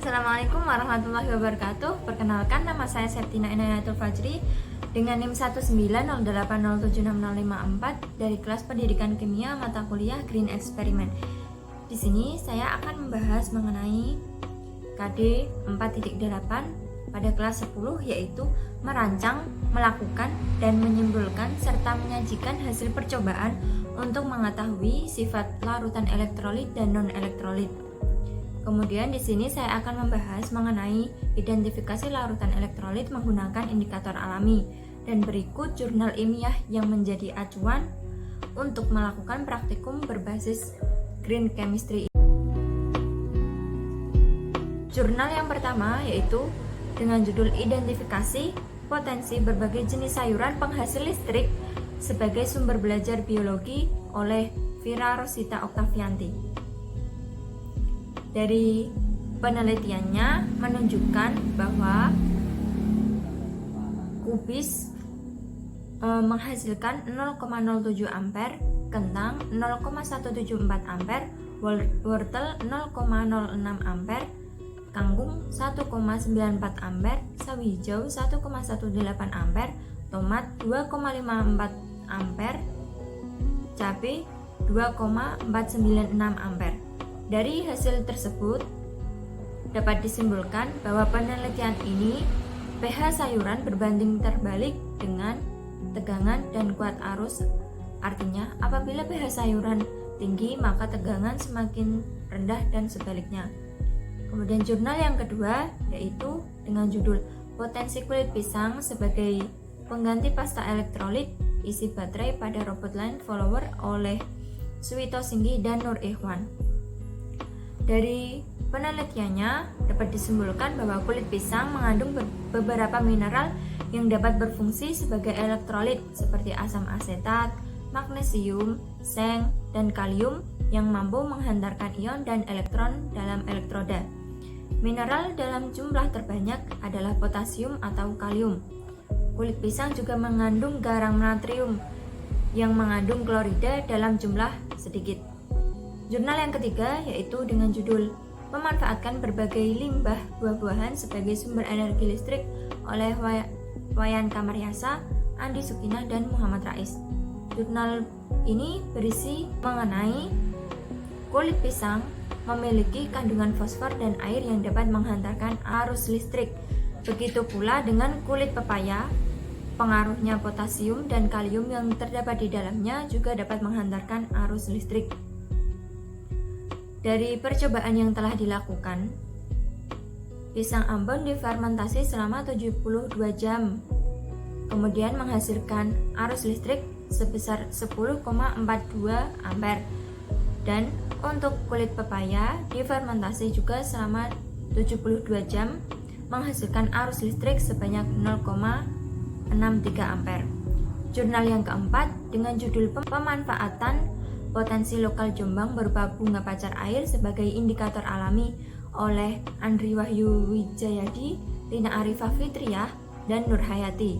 Assalamualaikum warahmatullahi wabarakatuh. Perkenalkan, nama saya Septina Inayatul Fajri dengan NIM 19080760554 dari kelas Pendidikan Kimia mata kuliah Green Experiment. Di sini saya akan membahas mengenai KD 4.8 pada kelas 10, yaitu merancang, melakukan, dan menyimpulkan serta menyajikan hasil percobaan untuk mengetahui sifat larutan elektrolit dan non-elektrolit. Kemudian di sini saya akan membahas mengenai identifikasi larutan elektrolit menggunakan indikator alami, dan berikut jurnal ilmiah yang menjadi acuan untuk melakukan praktikum berbasis green chemistry. Jurnal yang pertama yaitu dengan judul Identifikasi Potensi Berbagai Jenis Sayuran Penghasil Listrik sebagai Sumber Belajar Biologi oleh Vira Rosita Oktavianti. Dari penelitiannya menunjukkan bahwa kubis menghasilkan 0,07 ampere, kentang 0,174 ampere, wortel 0,06 ampere, kangkung 1,94 ampere, sawi hijau 1,18 ampere, tomat 2,54 ampere, cabai 2,496 ampere. Dari hasil tersebut dapat disimpulkan bahwa penelitian ini pH sayuran berbanding terbalik dengan tegangan dan kuat arus. Artinya, apabila pH sayuran tinggi maka tegangan semakin rendah dan sebaliknya. Kemudian jurnal yang kedua yaitu dengan judul Potensi Kulit Pisang sebagai Pengganti Pasta Elektrolit Isi Baterai pada Robot Line Follower oleh Suwito Singgi dan Nur Ikhwan. Dari penelitiannya dapat disimpulkan bahwa kulit pisang mengandung beberapa mineral yang dapat berfungsi sebagai elektrolit seperti asam asetat, magnesium, seng, dan kalium yang mampu menghantarkan ion dan elektron dalam elektroda. Mineral dalam jumlah terbanyak adalah potasium atau kalium. Kulit pisang juga mengandung garam natrium yang mengandung klorida dalam jumlah sedikit. Jurnal yang ketiga yaitu dengan judul Memanfaatkan Berbagai Limbah Buah-buahan sebagai Sumber Energi Listrik oleh Wayan Kamaryasa, Andi Sukinah, dan Muhammad Rais. Jurnal ini berisi mengenai kulit pisang memiliki kandungan fosfor dan air yang dapat menghantarkan arus listrik. Begitu pula dengan kulit pepaya, pengaruhnya potasium dan kalium yang terdapat di dalamnya juga dapat menghantarkan arus listrik. Dari percobaan yang telah dilakukan, pisang Ambon difermentasi selama 72 jam, kemudian menghasilkan arus listrik sebesar 10,42 ampere. Dan untuk kulit pepaya difermentasi juga selama 72 jam, menghasilkan arus listrik sebanyak 0,63 ampere. Jurnal yang keempat dengan judul Pemanfaatan Potensi Lokal Jombang berupa bunga pacar air sebagai indikator alami oleh Andri Wahyu Wijayadi, Lina Arifah Fitriah, dan Nur Hayati.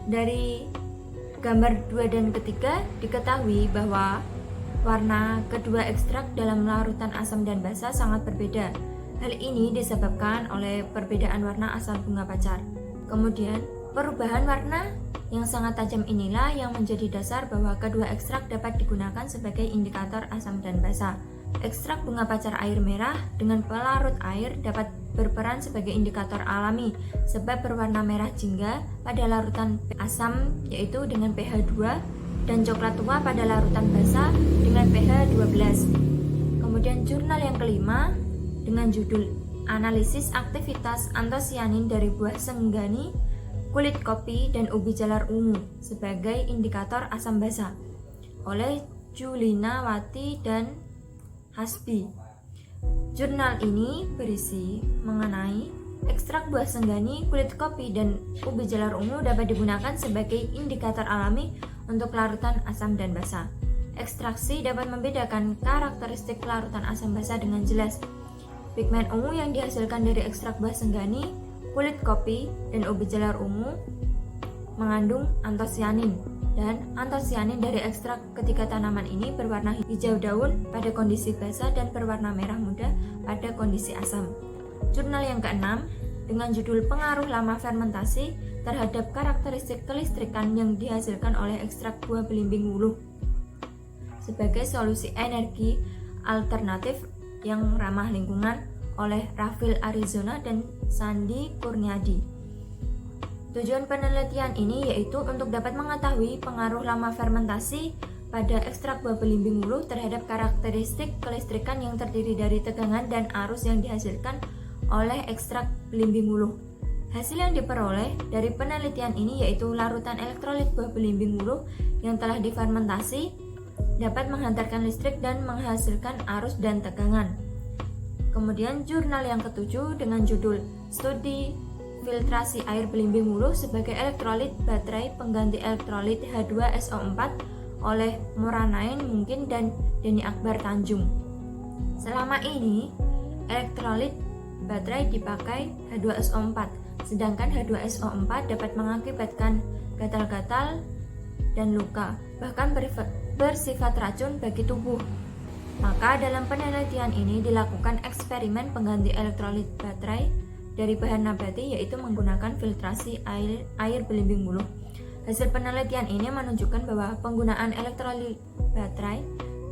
Dari gambar 2 dan ketiga diketahui bahwa warna kedua ekstrak dalam larutan asam dan basa sangat berbeda. Hal ini disebabkan oleh perbedaan warna asal bunga pacar. Kemudian, perubahan warna yang sangat tajam inilah yang menjadi dasar bahwa kedua ekstrak dapat digunakan sebagai indikator asam dan basa. Ekstrak bunga pacar air merah dengan pelarut air dapat berperan sebagai indikator alami sebab berwarna merah jingga pada larutan asam yaitu dengan pH 2 dan coklat tua pada larutan basa dengan pH 12. Kemudian jurnal yang kelima dengan judul Analisis Aktivitas Antosianin dari Buah Senggani, Kulit Kopi, dan Ubi Jalar Ungu sebagai indikator asam basa oleh Julina Wati dan Hasbi. Jurnal ini berisi mengenai ekstrak buah senggani, kulit kopi, dan ubi jalar ungu dapat digunakan sebagai indikator alami untuk larutan asam dan basa. Ekstraksi dapat membedakan karakteristik larutan asam basa dengan jelas. Pigmen ungu yang dihasilkan dari ekstrak buah senggani, kulit kopi, dan ubi jalar ungu mengandung antosianin, dan antosianin dari ekstrak ketiga tanaman ini berwarna hijau daun pada kondisi basah dan berwarna merah muda pada kondisi asam. Jurnal yang keenam dengan judul Pengaruh Lama Fermentasi terhadap Karakteristik Kelistrikan yang dihasilkan oleh ekstrak buah belimbing wuluh sebagai solusi energi alternatif yang ramah lingkungan oleh Rafael Arizona dan Sandi Kurniadi. Tujuan penelitian ini yaitu untuk dapat mengetahui pengaruh lama fermentasi pada ekstrak buah belimbing wuluh terhadap karakteristik kelistrikan yang terdiri dari tegangan dan arus yang dihasilkan oleh ekstrak belimbing wuluh. Hasil yang diperoleh dari penelitian ini yaitu larutan elektrolit buah belimbing wuluh yang telah difermentasi dapat menghantarkan listrik dan menghasilkan arus dan tegangan. Kemudian jurnal yang ketujuh dengan judul Studi Filtrasi Air Belimbing Wuluh sebagai Elektrolit Baterai Pengganti Elektrolit H2SO4 oleh Moranain Mungkin dan Denny Akbar Tanjung. Selama ini, elektrolit baterai dipakai H2SO4, sedangkan H2SO4 dapat mengakibatkan gatal-gatal dan luka, bahkan bersifat racun bagi tubuh. Maka dalam penelitian ini dilakukan eksperimen pengganti elektrolit baterai dari bahan nabati yaitu menggunakan filtrasi air belimbing wuluh. Hasil penelitian ini menunjukkan bahwa penggunaan elektrolit baterai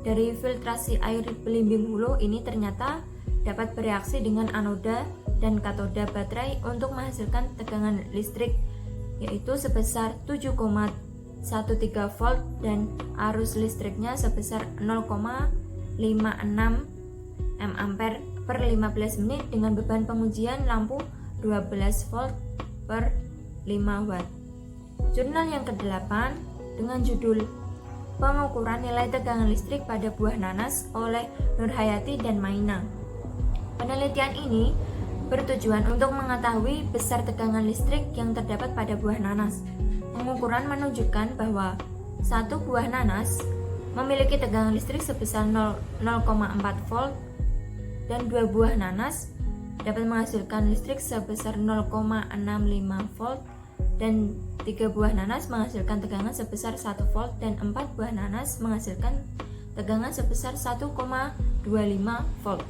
dari filtrasi air belimbing wuluh ini ternyata dapat bereaksi dengan anoda dan katoda baterai untuk menghasilkan tegangan listrik yaitu sebesar 7,13 volt dan arus listriknya sebesar 0,56 mA per 15 menit dengan beban pengujian lampu 12 volt per 5 watt. Jurnal yang ke-8 dengan judul Pengukuran Nilai Tegangan Listrik pada Buah Nanas oleh Nurhayati dan Maina. Penelitian ini bertujuan untuk mengetahui besar tegangan listrik yang terdapat pada buah nanas. Pengukuran menunjukkan bahwa satu buah nanas memiliki tegangan listrik sebesar 0,4 volt dan dua buah nanas dapat menghasilkan listrik sebesar 0,65 volt dan 3 buah nanas menghasilkan tegangan sebesar 1 volt dan 4 buah nanas menghasilkan tegangan sebesar 1,25 volt.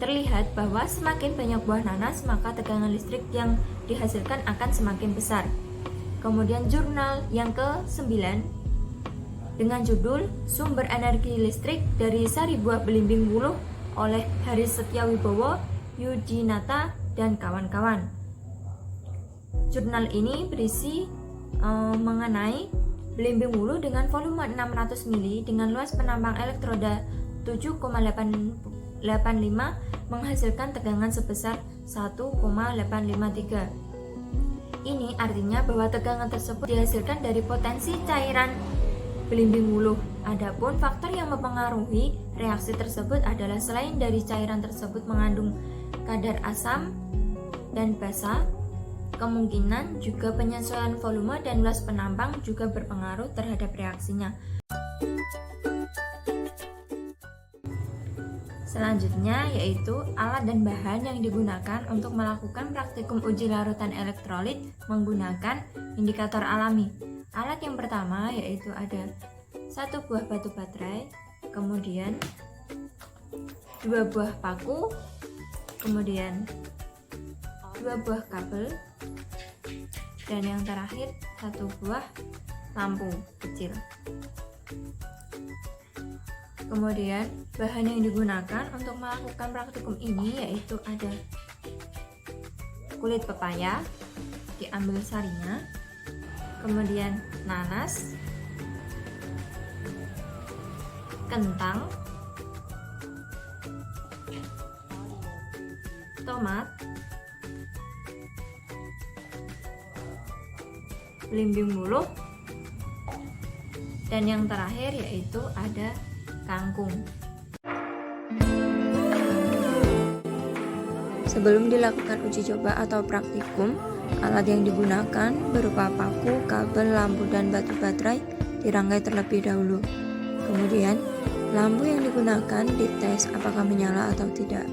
Terlihat bahwa semakin banyak buah nanas maka tegangan listrik yang dihasilkan akan semakin besar. Kemudian jurnal yang ke-9 dengan judul Sumber Energi Listrik dari Sari Buah Belimbing Wuluh oleh Haris Setiawibowo, Yudinata, dan kawan-kawan. Jurnal ini berisi mengenai belimbing wuluh dengan volume 600 mili dengan luas penampang elektroda 7,885 menghasilkan tegangan sebesar 1,853. Ini artinya bahwa tegangan tersebut dihasilkan dari potensi cairan belimbing wuluh. Adapun faktor yang mempengaruhi reaksi tersebut adalah selain dari cairan tersebut mengandung kadar asam dan basa, kemungkinan juga penyesuaian volume dan luas penampang juga berpengaruh terhadap reaksinya. Selanjutnya yaitu alat dan bahan yang digunakan untuk melakukan praktikum uji larutan elektrolit menggunakan indikator alami. Alat yang pertama yaitu ada 1 buah batu baterai, kemudian 2 buah paku, kemudian 2 buah kabel, dan yang terakhir 1 buah lampu kecil. Kemudian bahan yang digunakan untuk melakukan praktikum ini yaitu ada kulit pepaya, diambil sarinya, kemudian nanas, kentang, tomat, belimbing wuluh, dan yang terakhir yaitu ada kangkung. Sebelum dilakukan uji coba atau praktikum, alat yang digunakan berupa paku, kabel, lampu, dan batu baterai dirangkai terlebih dahulu. Kemudian, lampu yang digunakan dites apakah menyala atau tidak.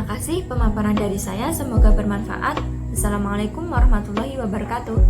Terima kasih pemaparan dari saya, semoga bermanfaat. Assalamualaikum warahmatullahi wabarakatuh.